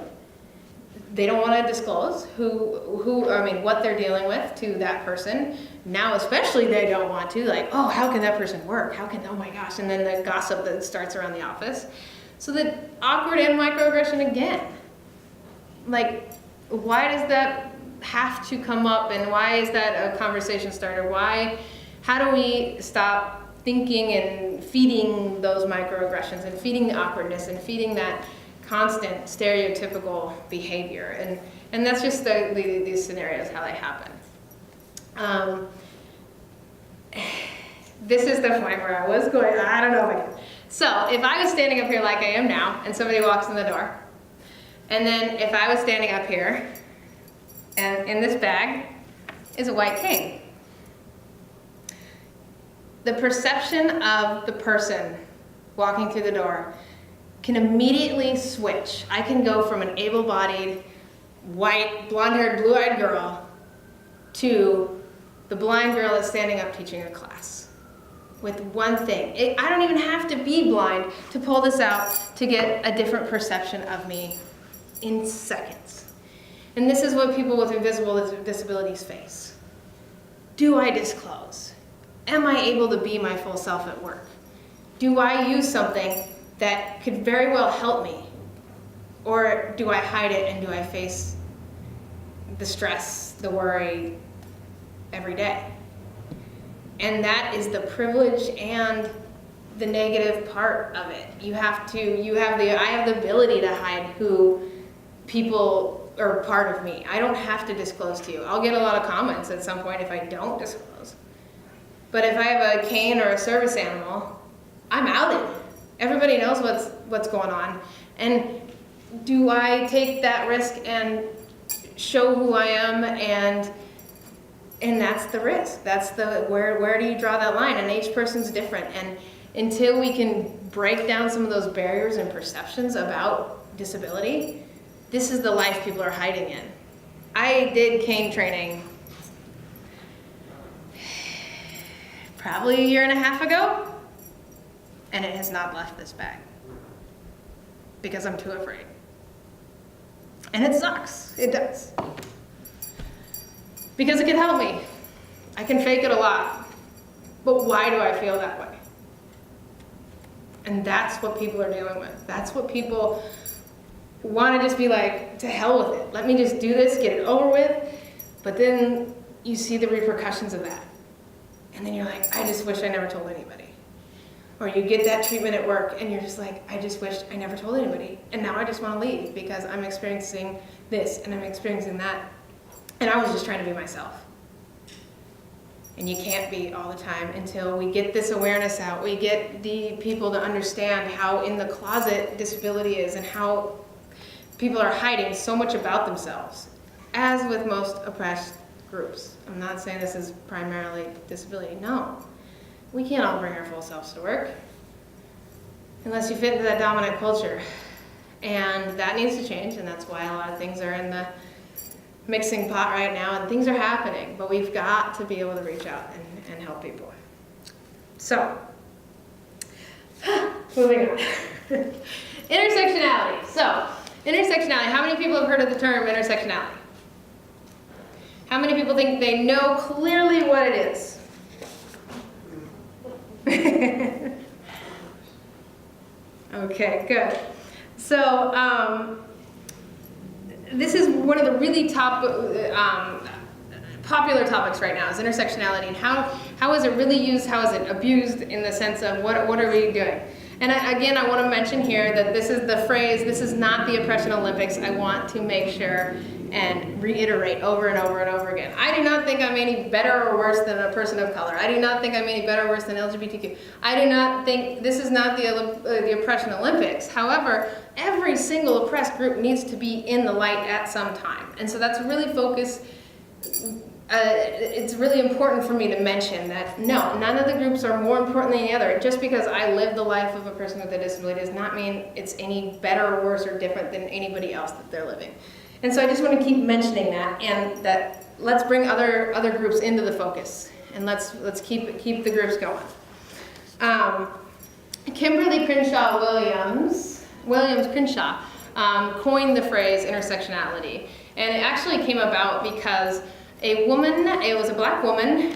They don't want to disclose what they're dealing with to that person. Now, especially they don't want to, like, oh, how can that person work? Oh my gosh, and then the gossip that starts around the office. So the awkward and microaggression again. Like, why does that have to come up, and why is that a conversation starter? How do we stop thinking and feeding those microaggressions and feeding the awkwardness and feeding that constant stereotypical behavior? And that's just these scenarios, how they happen. This is the point where I was going, I don't know if I can. So if I was standing up here like I am now, and somebody walks in the door, and then if I was standing up here, and in this bag is a white cane, the perception of the person walking through the door can immediately switch. I can go from an able-bodied, white, blonde-haired, blue-eyed girl to the blind girl that's standing up teaching a class with one thing. I don't even have to be blind to pull this out to get a different perception of me in seconds. And this is what people with invisible disabilities face. Do I disclose? Am I able to be my full self at work? Do I use something that could very well help me? Or do I hide it and do I face the stress, the worry every day? And that is the privilege and the negative part of it. I have the ability to hide who people are part of me. I don't have to disclose to you. I'll get a lot of comments at some point if I don't disclose. But if I have a cane or a service animal, I'm outed. Everybody knows what's going on. And do I take that risk and show who I am? And that's the risk. That's where do you draw that line? And each person's different. And until we can break down some of those barriers and perceptions about disability, this is the life people are hiding in. I did cane training probably a year and a half ago, and it has not left this bag because I'm too afraid. And it sucks. It does. Because it can help me. I can fake it a lot. But why do I feel that way? And that's what people are dealing with. That's what people want to just be like, to hell with it. Let me just do this, get it over with. But then you see the repercussions of that. And then you're like, I just wish I never told anybody. Or you get that treatment at work and you're just like, I just wish I never told anybody. And now I just want to leave because I'm experiencing this and I'm experiencing that. And I was just trying to be myself. And you can't be all the time until we get this awareness out. We get the people to understand how in the closet disability is and how people are hiding so much about themselves, as with most oppressed groups. I'm not saying this is primarily disability, no. We can't all bring our full selves to work unless you fit into that dominant culture. And that needs to change, and that's why a lot of things are in the mixing pot right now, and things are happening, but we've got to be able to reach out and help people. So, moving on. Intersectionality. So, intersectionality, how many people have heard of the term intersectionality? How many people think they know clearly what it is? Okay, good. So, this is one of the really top popular topics right now is intersectionality, and how is it really used, how is it abused in the sense of what are we doing? And again, I want to mention here that this is the phrase, this is not the Oppression Olympics. I want to make sure and reiterate over and over and over again. I do not think I'm any better or worse than a person of color. I do not think I'm any better or worse than LGBTQ. I do not think this is not the Oppression Olympics. However, every single oppressed group needs to be in the light at some time. And so that's really focused. It's really important for me to mention that no, none of the groups are more important than the other. Just because I live the life of a person with a disability does not mean it's any better or worse or different than anybody else that they're living. And so I just want to keep mentioning that, and that let's bring other groups into the focus, and let's keep the groups going. Kimberly Crenshaw Williams Crenshaw coined the phrase intersectionality, and it actually came about because a woman, it was a black woman,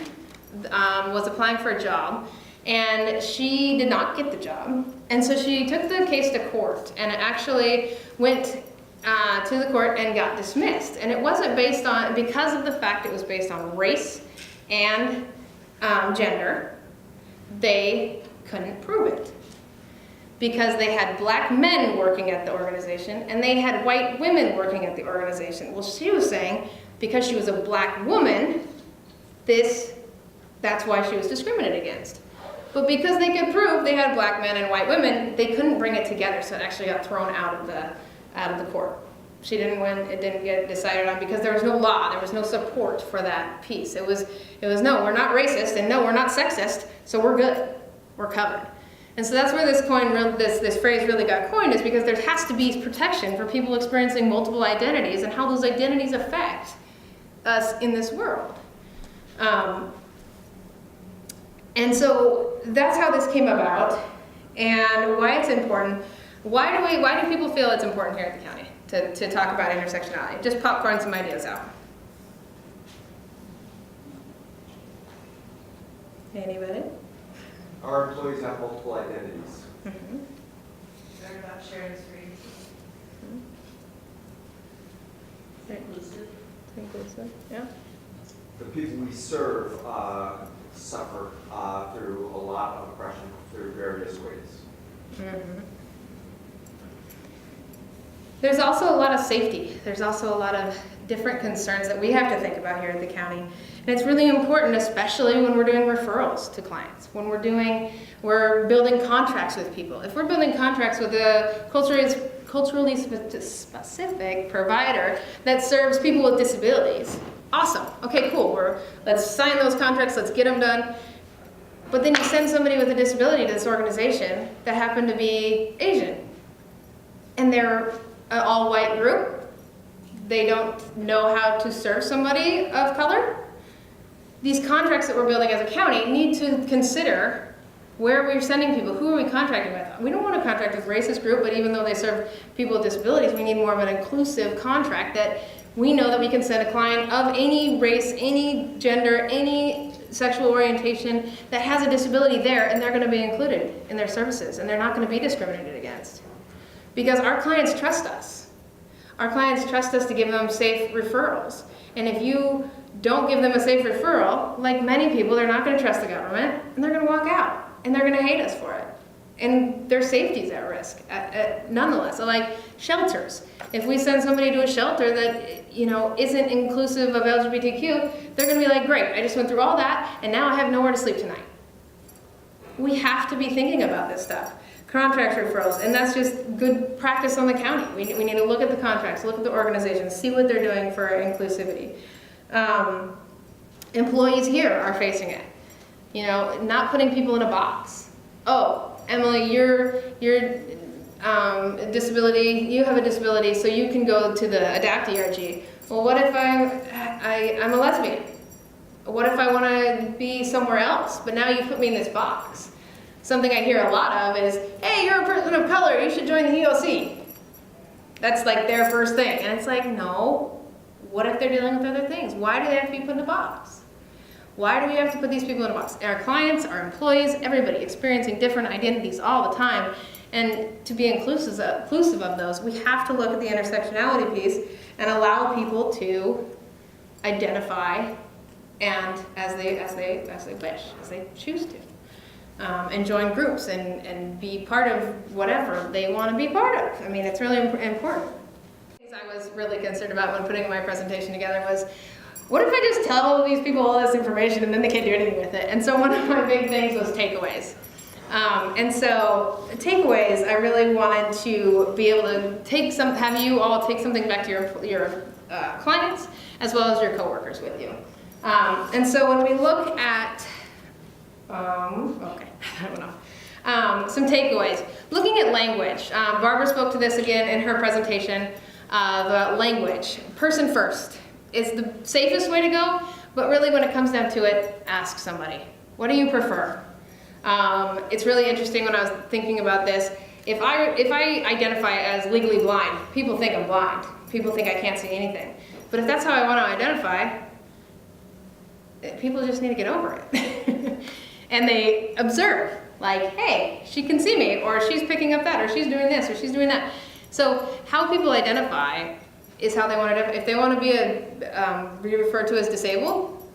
was applying for a job, and she did not get the job, and so she took the case to court, and it actually went to the court and got dismissed. And it wasn't based on, because of the fact it was based on race and gender, they couldn't prove it. Because they had black men working at the organization and they had white women working at the organization. Well, she was saying because she was a black woman, that's why she was discriminated against. But because they could prove they had black men and white women, they couldn't bring it together, so it actually got thrown out of the court. She didn't win, it didn't get decided on because there was no law, there was no support for that piece. It was no, we're not racist, and no, we're not sexist, so we're good, we're covered. And so that's where this phrase really got coined, is because there has to be protection for people experiencing multiple identities and how those identities affect us in this world. And so that's how this came about and why it's important. Why do people feel it's important here at the county to talk about intersectionality? Just popcorn some ideas out. Anybody? Our employees have multiple identities. Mm-hmm. They're not sharing screens. Inclusive, yeah. The people we serve suffer through a lot of oppression through various ways. Mm-hmm. There's also a lot of safety. There's also a lot of different concerns that we have to think about here at the county. And it's really important, especially when we're doing referrals to clients, when we're building contracts with people. If we're building contracts with a culturally specific provider that serves people with disabilities, awesome. Okay, cool. Let's sign those contracts, let's get them done. But then you send somebody with a disability to this organization that happened to be Asian, and they're an all-white group. They don't know how to serve somebody of color. These contracts that we're building as a county need to consider where we're sending people, who are we contracting with. We don't want to contract with a racist group, but even though they serve people with disabilities, we need more of an inclusive contract that we know that we can send a client of any race, any gender, any sexual orientation that has a disability there, and they're going to be included in their services, and they're not going to be discriminated against. Because our clients trust us. Our clients trust us to give them safe referrals. And if you don't give them a safe referral, like many people, they're not going to trust the government, and they're going to walk out, and they're going to hate us for it. and their safety's at risk, nonetheless. So like shelters. If we send somebody to a shelter that, you know, isn't inclusive of LGBTQ, they're gonna be like, great, I just went through all that, and now I have nowhere to sleep tonight. We have to be thinking about this stuff. Contract referrals, and that's just good practice on the county. We need to look at the contracts, look at the organizations, see what they're doing for inclusivity. Employees here are facing it. You know, not putting people in a box. Oh, Emily, you're disability, you have a disability, so you can go to the ADAPT ERG. Well, what if I'm a lesbian? What if I want to be somewhere else, but now you put me in this box? Something I hear a lot of is, hey, you're a person of color, you should join the EOC. That's like their first thing. And it's like, no, what if they're dealing with other things? Why do they have to be put in a box? Why do we have to put these people in a box? Our clients, our employees, everybody experiencing different identities all the time. And to be inclusive of those, we have to look at the intersectionality piece and allow people to identify and as they wish, as they choose to. And join groups and be part of whatever they want to be part of. I mean, it's really important. Things I was really concerned about when putting my presentation together was, what if I just tell these people all this information and then they can't do anything with it? And so one of my big things was takeaways. And so takeaways, I really wanted to be able to have you all take something back to your clients as well as your coworkers with you. And so when we look at okay, I don't know. Some takeaways. Looking at language. Barbara spoke to this again in her presentation about language. Person first is the safest way to go, but really when it comes down to it, ask somebody. What do you prefer? It's really interesting when I was thinking about this. If I identify as legally blind, people think I'm blind. People think I can't see anything. But if that's how I want to identify, people just need to get over it. And they observe, like, hey, she can see me, or she's picking up that, or she's doing this, or she's doing that. So how people identify is how they want to, if they want to be referred to as disabled,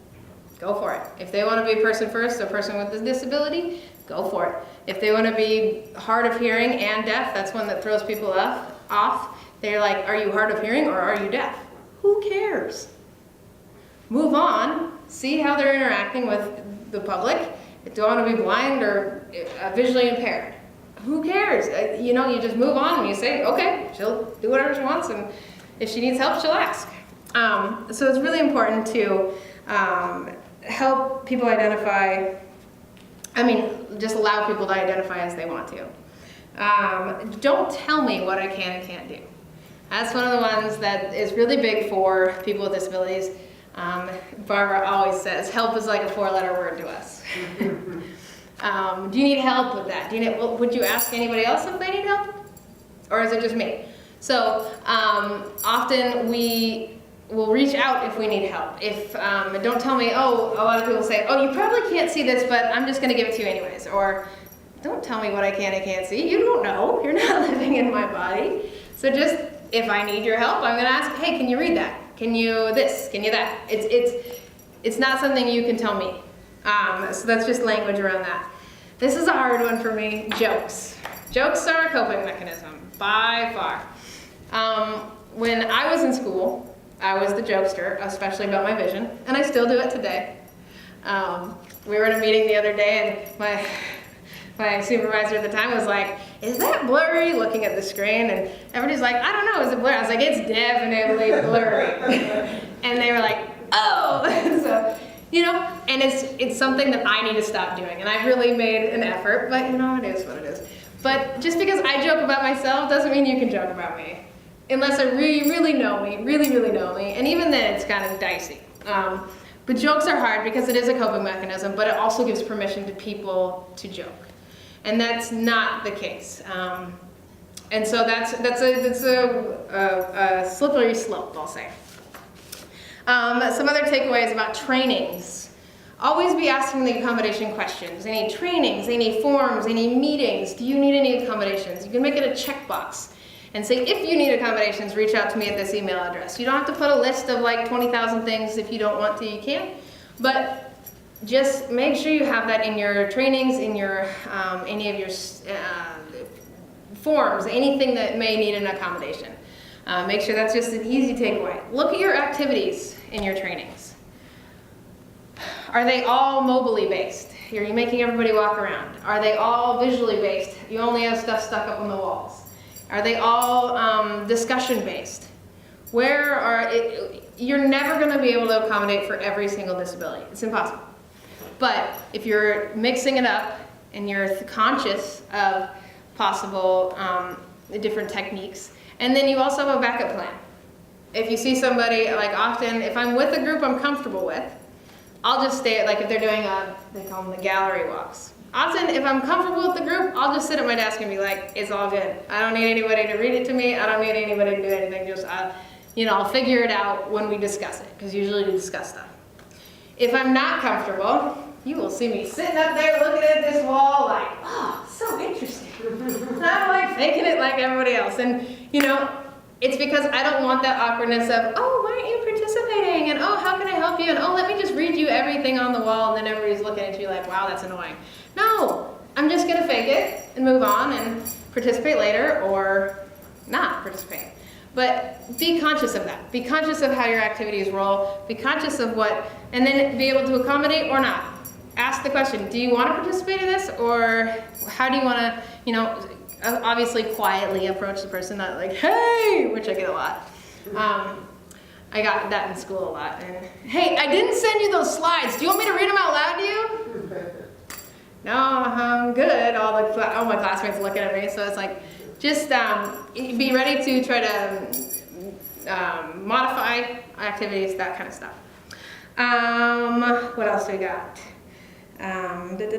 go for it. If they want to be a person first, a person with a disability, go for it. If they want to be hard of hearing and deaf, that's one that throws people off. They're like, are you hard of hearing or are you deaf? Who cares? Move on, see how they're interacting with the public. Do I want to be blind or visually impaired? Who cares? You know, you just move on and you say, okay, she'll do whatever she wants, and if she needs help, she'll ask. So it's really important to help people identify, just allow people to identify as they want to. Don't tell me what I can and can't do. That's one of the ones that is really big for people with disabilities. Barbara always says, help is like a 4-letter word to us. Do you need help with that? Would you ask anybody else if they need help? Or is it just me? So often we will reach out if we need help. Don't tell me, a lot of people say, you probably can't see this, but I'm just gonna give it to you anyways. Or don't tell me what I can and can't see. You don't know, you're not living in my body. So just, if I need your help, I'm gonna ask, hey, can you read that? Can you this? Can you that? It's not something you can tell me. So that's just language around that. This is a hard one for me, jokes. Jokes are a coping mechanism, by far. When I was in school, I was the jokester, especially about my vision, and I still do it today. We were in a meeting the other day, and my supervisor at the time was like, is that blurry, looking at the screen? And everybody's like, I don't know, is it blurry? I was like, it's definitely blurry. And they were like, oh. So, and it's something that I need to stop doing. And I've really made an effort, but it is what it is. But just because I joke about myself doesn't mean you can joke about me. Unless I really, really know me, really, really know me. And even then it's kind of dicey. But jokes are hard because it is a coping mechanism, but it also gives permission to people to joke. And that's not the case. And so that's a slippery slope, I'll say. Some other takeaways about trainings. Always be asking the accommodation questions. Any trainings, any forms, any meetings, do you need any accommodations? You can make it a checkbox and say, if you need accommodations, reach out to me at this email address. You don't have to put a list of like 20,000 things. If you don't want to, you can. But just make sure you have that in your trainings, in your any of your forms, anything that may need an accommodation. Make sure that's just an easy takeaway. Look at your activities in your trainings. Are they all mobily based? Are you making everybody walk around? Are they all visually based? You only have stuff stuck up on the walls. Are they all discussion based? You're never going to be able to accommodate for every single disability. It's impossible. But if you're mixing it up and you're conscious of possible different techniques, and then you also have a backup plan. If you see somebody, like often, if I'm with a group I'm comfortable with, I'll just stay, like if they're doing they call them the gallery walks. Often, if I'm comfortable with the group, I'll just sit at my desk and be like, it's all good. I don't need anybody to read it to me. I don't need anybody to do anything. Just, I'll figure it out when we discuss it, because usually we discuss stuff. If I'm not comfortable, you will see me sitting up there looking at this wall like, oh, so interesting. And I'm like faking it like everybody else. And, it's because I don't want that awkwardness of, oh, why aren't you participating? And, oh, how can I help you? And, oh, let me just read you everything on the wall. And then everybody's looking at you like, wow, that's annoying. No, I'm just going to fake it and move on and participate later or not participate. But be conscious of that. Be conscious of how your activities roll. Be conscious of what, and then be able to accommodate or not. Ask the question, do you want to participate in this? Or how do you want to, obviously quietly approach the person, not like, hey, which I get a lot. I got that in school a lot. And, hey, I didn't send you those slides. Do you want me to read them out loud to you? No, I'm good. All my classmates looking at me. So it's like, just be ready to try to modify activities, that kind of stuff. What else do we got? I'm just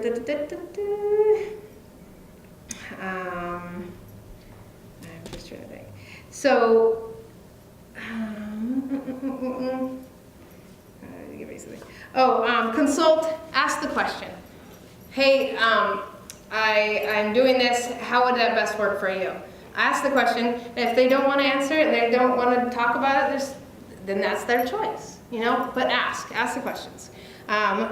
trying to think. So, give me something. Consult, ask the question. Hey, I'm doing this, how would that best work for you? Ask the question, and if they don't want to answer it, and they don't want to talk about it, then that's their choice, but ask the questions.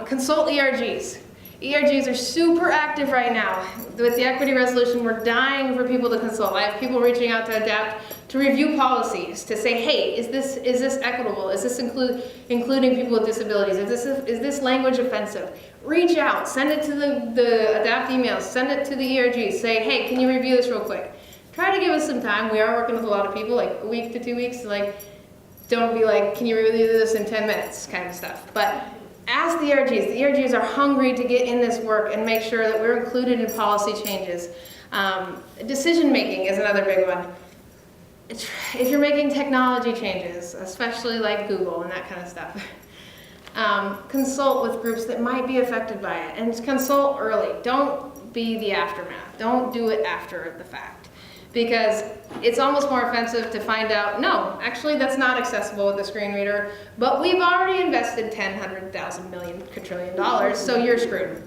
Consult ERGs. ERGs are super active right now. With the equity resolution, we're dying for people to consult. I have people reaching out to ADAPT to review policies, to say, hey, is this equitable? Is this including people with disabilities? Is this language offensive? Reach out, send it to the ADAPT emails, send it to the ERGs, say, hey, can you review this real quick? Try to give us some time. We are working with a lot of people, like a week to 2 weeks, like, don't be like, can you review this in 10 minutes kind of stuff. But ask the ERGs. The ERGs are hungry to get in this work and make sure that we're included in policy changes. Decision making is another big one. If you're making technology changes, especially like Google and that kind of stuff, consult with groups that might be affected by it, and consult early. Don't be the aftermath. Don't do it after the fact. Because it's almost more offensive to find out, no, actually that's not accessible with the screen reader, but we've already invested 10, 100,000, million, quadrillion dollars, so you're screwed.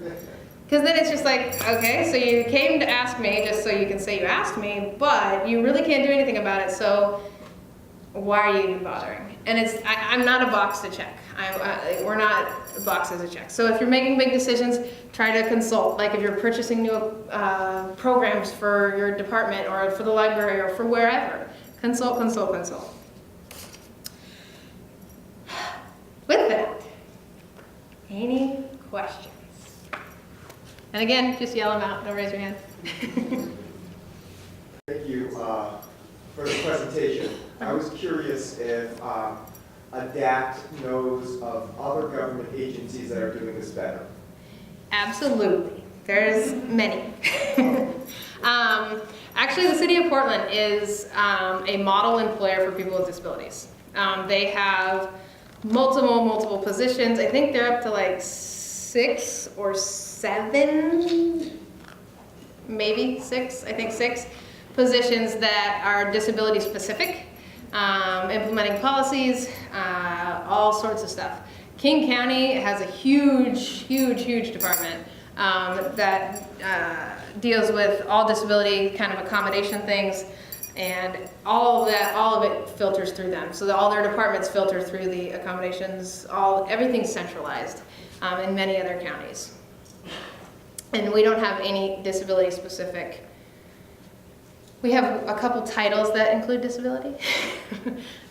Because then it's just like, okay, so you came to ask me just so you can say you asked me, but you really can't do anything about it, so why are you even bothering? And I'm not a box to check. We're not boxes to check. So if you're making big decisions, try to consult. Like if you're purchasing new programs for your department or for the library or for wherever, consult. With that, any questions? And again, just yell them out, don't raise your hand. Thank you for the presentation. I was curious if ADAPT knows of other government agencies that are doing this better. Absolutely. There's many. Actually, the city of Portland is a model employer for people with disabilities. They have multiple positions. I think they're up to like 6 or 7, maybe 6, I think 6 positions that are disability specific, implementing policies, all sorts of stuff. King County has a huge department that deals with all disability kind of accommodation things, and all of it filters through them. So all their departments filter through the accommodations, everything's centralized. in many other counties. And we don't have any disability specific. We have a couple titles that include disability.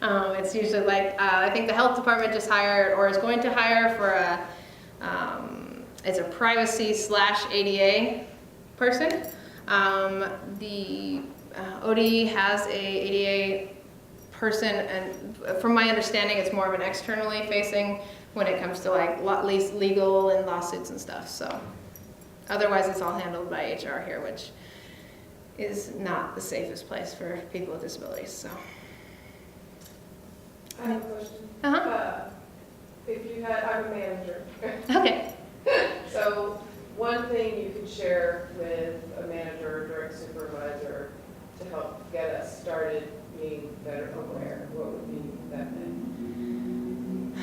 It's usually like, I think the health department just hired or is going to hire for it's a privacy/ADA person. The ODE has a ADA person, and from my understanding, it's more of an externally facing when it comes to like legal and lawsuits and stuff. So otherwise, it's all handled by HR here, which is not the safest place for people with disabilities. So. I have a question. If you had, I'm a manager. Okay. So one thing you could share with a manager or direct supervisor to help get us started being better aware, what would be that thing?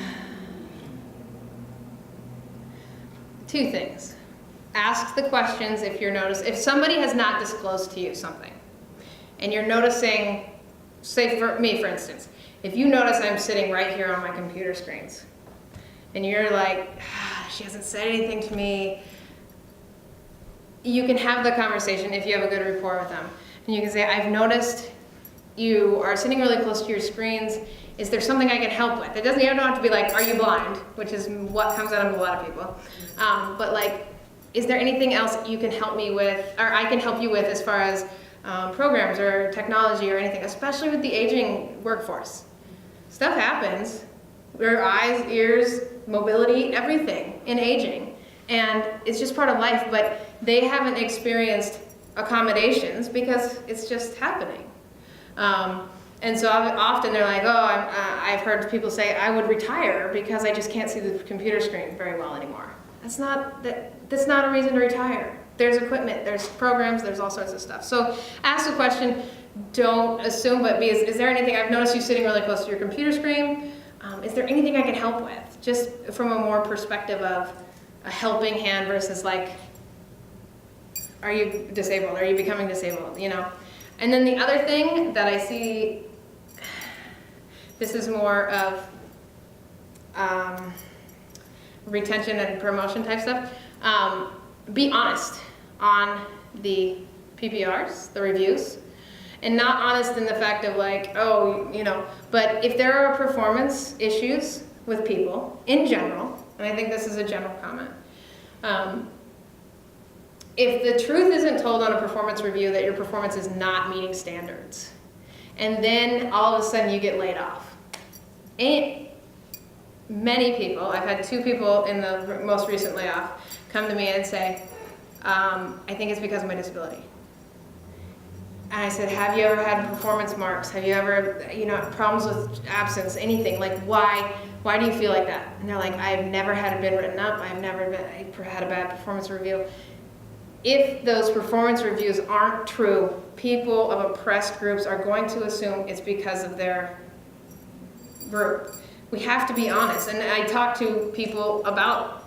2 things. Ask the questions if you're if somebody has not disclosed to you something and you're noticing, say for me for instance, if you notice I'm sitting right here on my computer screens and you're like, she hasn't said anything to me, you can have the conversation if you have a good rapport with them. And you can say, I've noticed you are sitting really close to your screens. Is there something I can help with? It doesn't, you don't have to be like, are you blind? Which is what comes out of a lot of people. But like, is there anything else you can help me with, or I can help you with as far as programs or technology or anything, especially with the aging workforce. Stuff happens. Your eyes, ears, mobility, everything in aging. And it's just part of life, but they haven't experienced accommodations because it's just happening. And so often they're like, oh, I've heard people say, I would retire because I just can't see the computer screen very well anymore. That's not a reason to retire. There's equipment, there's programs, there's all sorts of stuff. So ask the question, don't assume, but is there anything, I've noticed you sitting really close to your computer screen. Is there anything I can help with? Just from a more perspective of a helping hand versus like, are you disabled? Are you becoming disabled? You know? And then the other thing that I see, this is more of retention and promotion type stuff. Be honest on the PPRs, the reviews, and not honest in the fact of like, oh, you know, but if there are performance issues with people in general, and I think this is a general comment, if the truth isn't told on a performance review that your performance is not meeting standards, and then all of a sudden you get laid off. And many people, I've had 2 people in the most recent layoff come to me and say, I think it's because of my disability. And I said, have you ever had performance marks? Have you ever, you know, problems with absence, anything? Like, why do you feel like that? And they're like, I've never had it been written up. I've never had a bad performance review. If those performance reviews aren't true, people of oppressed groups are going to assume it's because of their group. We have to be honest. And I talk to people about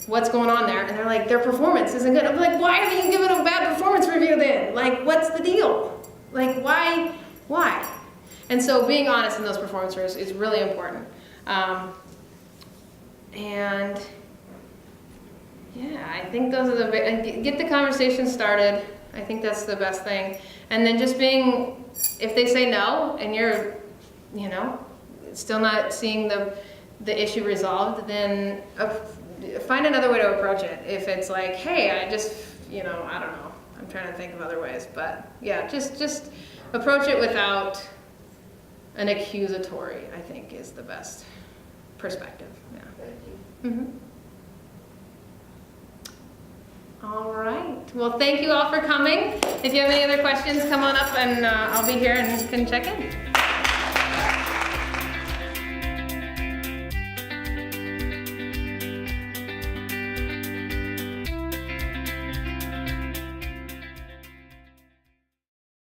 what's going on there, and they're like, their performance isn't good. I'm like, why haven't you given a bad performance review then? Like, what's the deal? Like, why? And so being honest in those performance reviews is really important. And yeah, I think those are get the conversation started. I think that's the best thing. And then just being, if they say no, and you're, you know, still not seeing the issue resolved, then find another way to approach it. If it's like, hey, I just, you know, I don't know. I'm trying to think of other ways, but yeah, just approach it without an accusatory, I think, is the best perspective. Yeah. Thank you. All right. Well, thank you all for coming. If you have any other questions, come on up and I'll be here and can check in.